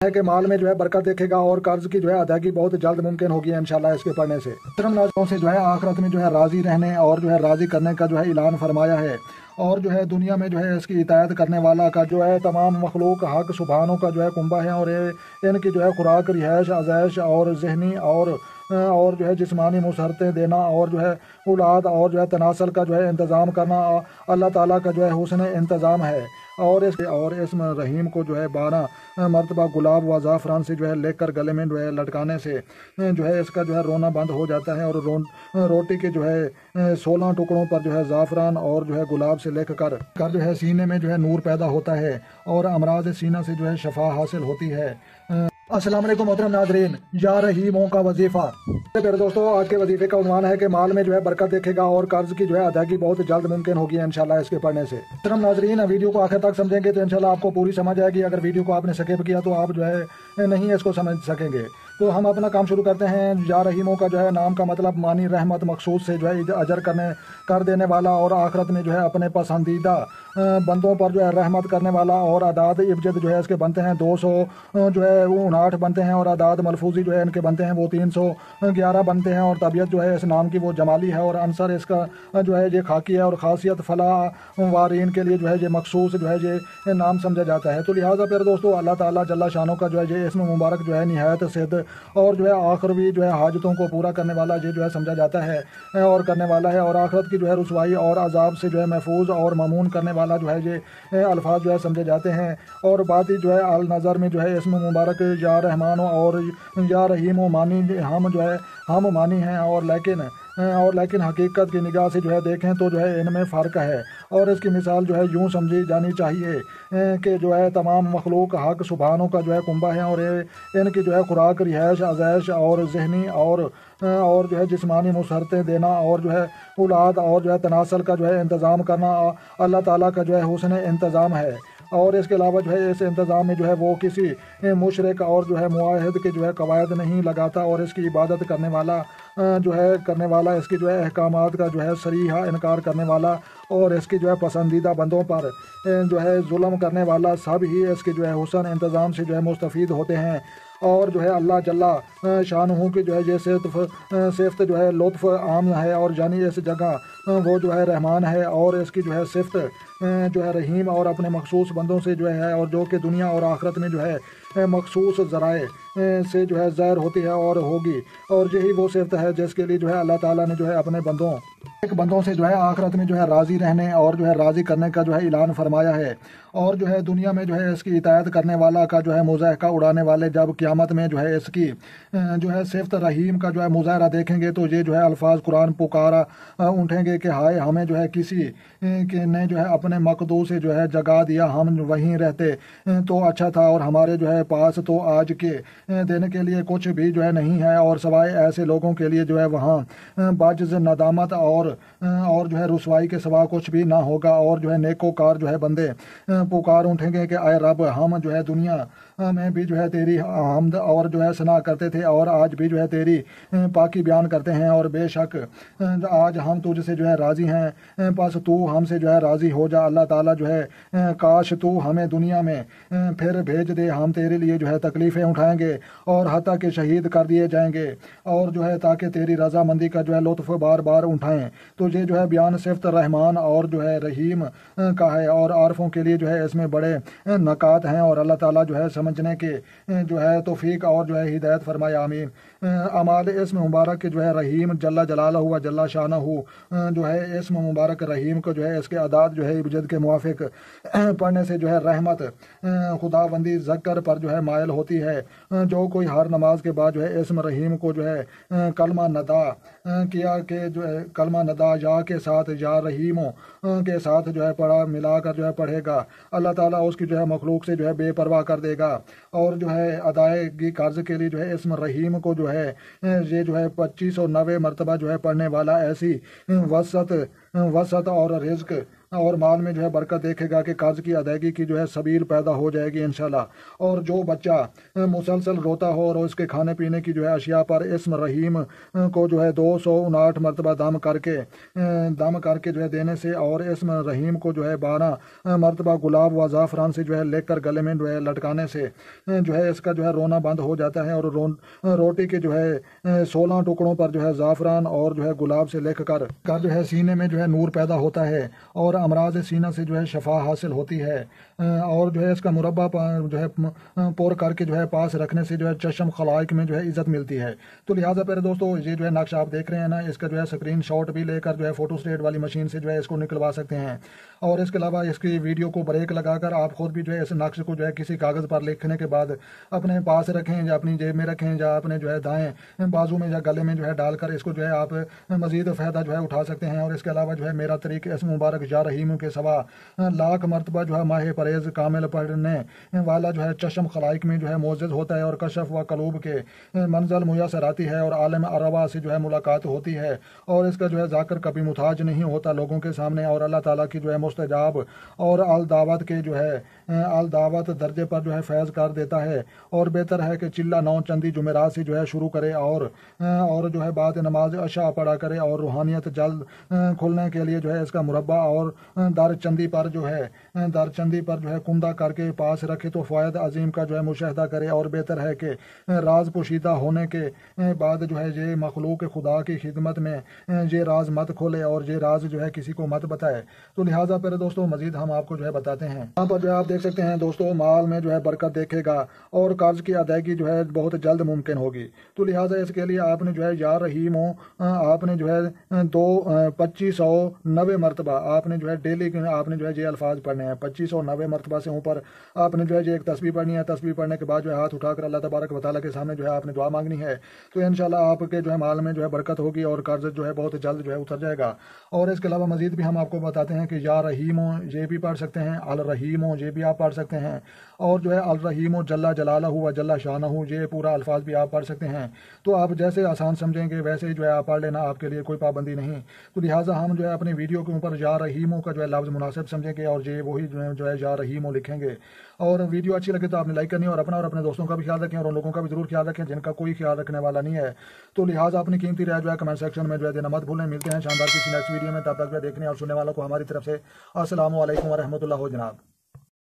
ہے کہ مال میں جو ہے برکت دیکھے گا اور قرض کی جو ہے ادائیگی بہت جلد ممکن ہوگی انشاءاللہ اس کے پڑھنے سے۔ محترم ناظرین سے جو ہے آخرت میں جو ہے راضی رہنے اور جو ہے راضی کرنے کا جو ہے اعلان فرمایا ہے، اور جو ہے دنیا میں جو ہے اس کی اطاعت کرنے والا کا جو ہے تمام مخلوق حق سبحانوں کا جو ہے کنبہ ہے، اور ان کی جو ہے خوراک، رہائش، آزائش اور ذہنی اور جو ہے جسمانی مسرتیں دینا اور جو ہے اولاد اور جو ہے تناسل کا جو ہے انتظام کرنا اللہ تعالیٰ کا جو ہے حسن انتظام ہے۔ اور اسم رحیم کو جو ہے 12 مرتبہ گلاب و زعفران سے جو ہے لے کر گلے میں جو ہے لٹکانے سے جو ہے اس کا جو ہے رونا بند ہو جاتا ہے، اور روٹی کے جو ہے 16 ٹکڑوں پر جو ہے زعفران اور جو ہے گلاب سے لکھ کر جو ہے سینے میں جو ہے نور پیدا ہوتا ہے اور امراض سینہ سے جو ہے شفا حاصل ہوتی ہے۔ السلام علیکم محترم ناظرین، یا رحیموں کا وظیفہ۔ میرے دوستو، آج کے وظیفے کا عنوان ہے کہ مال میں جو ہے برکت دیکھے گا اور قرض کی جو ہے ادائیگی بہت جلد ممکن ہوگی انشاءاللہ اس کے پڑھنے سے۔ محترم ناظرین، ویڈیو کو آخر تک سمجھیں گے تو انشاءاللہ آپ کو پوری سمجھ آئے گی۔ اگر ویڈیو کو آپ نے سکپ کیا تو آپ جو ہے نہیں اس کو سمجھ سکیں گے۔ تو ہم اپنا کام شروع کرتے ہیں۔ یا رحیموں کا جو ہے نام کا مطلب معنی رحمت، مخصوص سے جو ہے اجر کر دینے والا، اور آخرت میں جو ہے اپنے پسندیدہ بندوں پر جو ہے رحمت کرنے والا، اور اعداد ابجد جو ہے اس کے بنتے ہیں 200 جو ہے 59 بنتے ہیں، اور اعداد ملفوظی جو ہے ان کے بنتے ہیں وہ 311 بنتے ہیں، اور طبیعت جو ہے اس نام کی وہ جمالی ہے، اور عنصر اس کا جو ہے یہ خاکی ہے، اور خاصیت فلاح وارین کے لیے جو ہے یہ مخصوص جو ہے یہ نام سمجھا جاتا ہے۔ تو لہٰذا پھر دوستو اللہ تعالیٰ جل شانہ کا جو ہے یہ اسم مبارک جو ہے نہایت صد اور جو ہے آخروی جو ہے حاجتوں کو پورا کرنے والا یہ جو ہے سمجھا جاتا ہے اور کرنے والا ہے، اور آخرت کی جو ہے رسوائی اور عذاب سے جو ہے محفوظ اور مامون کرنے والا جو ہے یہ الفاظ جو ہے سمجھے جاتے ہیں۔ اور باقی جو ہے النظر میں جو ہے اسم مبارک یا رحمان اور یا رحیم و مانی ہم جو ہے ہم مانی ہیں، اور لیکن حقیقت کی نگاہ سے جو ہے دیکھیں تو جو ہے ان میں فرق ہے، اور اس کی مثال جو ہے یوں سمجھی جانی چاہیے کہ جو ہے تمام مخلوق حق سبحانوں کا جو ہے کنبہ ہے، اور ان کی جو ہے خوراک، رہائش، آزائش اور ذہنی اور جو ہے جسمانی مسرتیں دینا اور جو ہے اولاد اور جو ہے تناسل کا جو ہے انتظام کرنا اللہ تعالیٰ کا جو ہے حسن انتظام ہے۔ اور اس کے علاوہ جو ہے اس انتظام میں جو ہے وہ کسی مشرک اور جو ہے معاہد کے جو ہے قواعد نہیں لگاتا، اور اس کی عبادت کرنے والا اس کی جو ہے احکامات کا جو ہے صریحہ انکار کرنے والا، اور اس کی جو ہے پسندیدہ بندوں پر جو ہے ظلم کرنے والا، سب ہی اس کے جو ہے حسن انتظام سے جو ہے مستفید ہوتے ہیں۔ اور جو ہے اللہ جل شانہ کی جو ہے یہ صفت جو ہے لطف عام ہے، اور یعنی اس جگہ وہ جو ہے رحمان ہے، اور اس کی جو ہے صفت جو ہے رحیم اور اپنے مخصوص بندوں سے جو ہے، اور جو کہ دنیا اور آخرت میں جو ہے مخصوص ذرائع سے جو ہے ظاہر ہوتی ہے اور ہوگی، اور یہی وہ صفت ہے جس کے لیے جو ہے اللہ تعالیٰ نے جو ہے اپنے بندوں سے جو ہے آخرت میں جو ہے راضی رہنے اور جو ہے راضی کرنے کا جو ہے اعلان فرمایا ہے، اور جو ہے دنیا میں جو ہے اس کی اطاعت کرنے والا کا جو ہے مضاحکہ اڑانے والے جب قیامت میں جو ہے اس کی جو ہے صفت رحیم کا جو ہے مظاہرہ دیکھیں گے تو یہ جو ہے الفاظ قرآن پکارا اٹھیں گے کہ ہائے ہمیں جو ہے کسی نے جو ہے اپنے مقدو سے جو ہے جگا دیا، ہم وہیں رہتے تو اچھا تھا، اور ہمارے جو ہے پاس تو آج کے دینے کے لیے کچھ بھی جو ہے نہیں ہے، اور سوائے ایسے لوگوں کے لیے جو ہے وہاں باجز ندامت اور جو ہے رسوائی کے سوا کچھ بھی نہ ہوگا۔ اور جو ہے نیکوکار جو ہے بندے پکار اٹھیں گے کہ اے رب، ہم جو ہے دنیا میں بھی جو ہے تیری حمد اور جو ہے ثنا کرتے تھے، اور آج بھی جو ہے تیری پاکی بیان کرتے ہیں، اور بے شک آج ہم تجھ سے جو ہے راضی ہیں، بس تو ہم سے جو ہے راضی ہو جا۔ اللہ تعالیٰ جو ہے کاش تو ہمیں دنیا میں پھر بھیج دے، ہم تیرے لیے جو ہے تکلیفیں اٹھائیں گے، اور حتیٰ کہ شہید کر دیے جائیں گے، اور جو ہے تاکہ تیری رضامندی کا جو ہے لطف بار بار اٹھائیں۔ تو یہ جو ہے بیان صفت رحمان اور جو ہے رحیم کا ہے، اور عارفوں کے لیے جو ہے اس میں بڑے نکات ہیں، اور اللہ تعالیٰ جو ہے سمجھنے کے جو ہے توفیق اور جو ہے ہدایت فرمائے، آمین۔ اعمال اسم مبارک کے جو ہے رحیم جل جلالہ و جل شانہ جو ہے اسم مبارک رحیم کو جو ہے اس کے اعداد جو ہے ابجد کے موافق پڑھنے سے جو ہے رحمت، خدا بندی، ذکر پر جو ہے مائل ہوتی ہے۔ جو کوئی ہر نماز کے بعد جو ہے اسم رحیم کو جو ہے کلمہ ندا کیا کہ جو ہے کلمہ ندا یا کے ساتھ یا رحیموں کے ساتھ جو ہے پڑھا ملا کر جو ہے پڑھے گا، اللہ تعالیٰ اس کی جو ہے مخلوق سے جو ہے بے پرواہ کر دے گا، اور جو ہے ادائیگی قرض کے لیے جو ہے اسم رحیم کو جو ہے یہ جو ہے 2590 مرتبہ جو ہے پڑھنے والا ایسی وسعت اور رزق اور مال میں جو ہے برکت دیکھے گا کہ قرض کی ادائیگی کی جو ہے سبیل پیدا ہو جائے گی انشاءاللہ۔ اور جو بچہ مسلسل روتا ہو اور اس کے کھانے پینے کی جو ہے اشیاء پر اسم رحیم کو جو ہے 259 مرتبہ دم کر کے جو ہے دینے سے اور اسم رحیم کو جو ہے 12 مرتبہ گلاب و زعفران سے جو ہے لکھ کر گلے میں جو ہے لٹکانے سے جو ہے اس کا جو ہے رونا بند ہو جاتا ہے، اور روٹی کے جو ہے 16 ٹکڑوں پر جو ہے زعفران اور جو ہے گلاب سے لکھ کر جو ہے سینے میں جو ہے نور پیدا ہوتا ہے اور امراض سینہ سے جو ہے شفا حاصل ہوتی ہے، اور جو ہے اس کا مربع جو ہے پور کر کے جو ہے پاس رکھنے سے جو ہے چشم خلائق میں جو ہے عزت ملتی ہے۔ تو لہٰذا پیارے دوستو، یہ جو ہے نقش آپ دیکھ رہے ہیں نا، اس کا جو ہے اسکرین شاٹ بھی لے کر جو ہے فوٹو اسٹیٹ والی مشین سے جو ہے اس کو نکلوا سکتے ہیں، اور اس کے علاوہ اس کی ویڈیو کو بریک لگا کر آپ خود بھی جو ہے اس نقش کو جو ہے کسی کاغذ پر لکھنے کے بعد اپنے پاس رکھیں یا اپنی جیب میں رکھیں یا اپنے جو ہے دائیں بازو میں یا گلے میں جو ہے ڈال کر اس کو جو ہے آپ مزید فائدہ جو ہے اٹھا سکتے ہیں۔ اور اس کے علاوہ جو ہے میرا طریق اس مبارک یا رحیم کے سوا لاکھ مرتبہ جو ہے ماہ پرہیز کامل پڑھنے والا جو ہے چشم خلائق میں جو ہے معزز ہوتا ہے، اور کشف و قلوب کے منزل میسر آتی ہے، اور عالم ارواح سے جو ہے ملاقات ہوتی ہے، اور اس کا جو ہے ذاکر کبھی محتاج نہیں ہوتا لوگوں کے سامنے، اور اللہ تعالیٰ کی جو ہے مستجاب اور الدعوت کے جو ہے الدعوت درجے پر جو ہے فیض کر دیتا ہے۔ اور بہتر ہے کہ چلہ 9 چندی جمعرات سے جو ہے شروع کرے اور جو ہے بعد نماز عشاء پڑھا کرے، اور روحانیت جلد کھلنے کے لیے جو ہے اس کا مربع اور در چندی پر جو ہے کندہ کر کے پاس رکھے تو فوائد عظیم کا جو ہے مشاہدہ کرے۔ اور بہتر ہے کہ راز پوشیدہ ہونے کے بعد جو ہے یہ مخلوق خدا کی خدمت میں یہ راز مت کھولے اور یہ راز جو ہے کسی کو مت بتائے۔ تو لہٰذا پھر دوستو مزید ہم آپ کو جو ہے بتاتے ہیں، یہاں پر جو ہے آپ دیکھ سکتے ہیں دوستو، مال میں جو ہے برکت دیکھے گا اور قرض کی ادائیگی جو ہے بہت جلد ممکن ہوگی۔ تو لہٰذا اس کے لیے آپ نے جو ہے یا رحیم ہو، آپ نے جو ہے 2590 مرتبہ آپ نے جو ہے ڈیلی آپ نے جو ہے یہ الفاظ پڑھنے ہیں، 2590 مرتبہ سے اوپر آپ نے جو ہے یہ ایک تسبیح پڑھنی ہے۔ تسبیح پڑھنے کے بعد جو ہے ہاتھ اٹھا کر اللہ تبارک و تعالیٰ کے سامنے جو ہے آپ نے دعا مانگنی ہے، تو انشاءاللہ آپ کے جو ہے مال میں جو ہے برکت ہوگی اور قرض جو ہے بہت جلد جو ہے اتر جائے گا۔ اور اس کے علاوہ مزید بھی ہم آپ کو بتاتے ہیں کہ یا رحیم ہو یہ بھی پڑھ سکتے ہیں، الرحیم ہو یہ بھی آپ پڑھ سکتے ہیں، اور جو ہے الرحیم جل جلالہ و جل شانہ یہ پورا الفاظ بھی آپ پڑھ سکتے ہیں۔ تو آپ جیسے آسان سمجھیں گے ویسے ہی جو ہے آپ پڑھ لینا، آپ کے لیے کوئی پابندی نہیں۔ تو لہٰذا ہم جو ہے اپنی ویڈیو کے اوپر یا رحیم کا جو ہے لفظ مناسب سمجھیں گے اور یہ وہی جو ہے یا رحیم لکھیں گے۔ اور ویڈیو اچھی لگے تو آپ نے لائک کرنی ہے، اور اپنا اور اپنے دوستوں کا بھی خیال رکھیں، اور ان لوگوں کا بھی ضرور خیال رکھیں جن کا کوئی خیال رکھنے والا نہیں ہے۔ تو لہٰذا اپنی قیمتی رائے جو ہے کمنٹ سیکشن میں جو ہے دینا مت بھولیں۔ ملتے ہیں شاندار کسی نیکسٹ ویڈیو میں، تب تک جو دیکھنے اور سننے والوں کو ہماری طرف سے السلام علیکم ورحمۃ اللہ جناب۔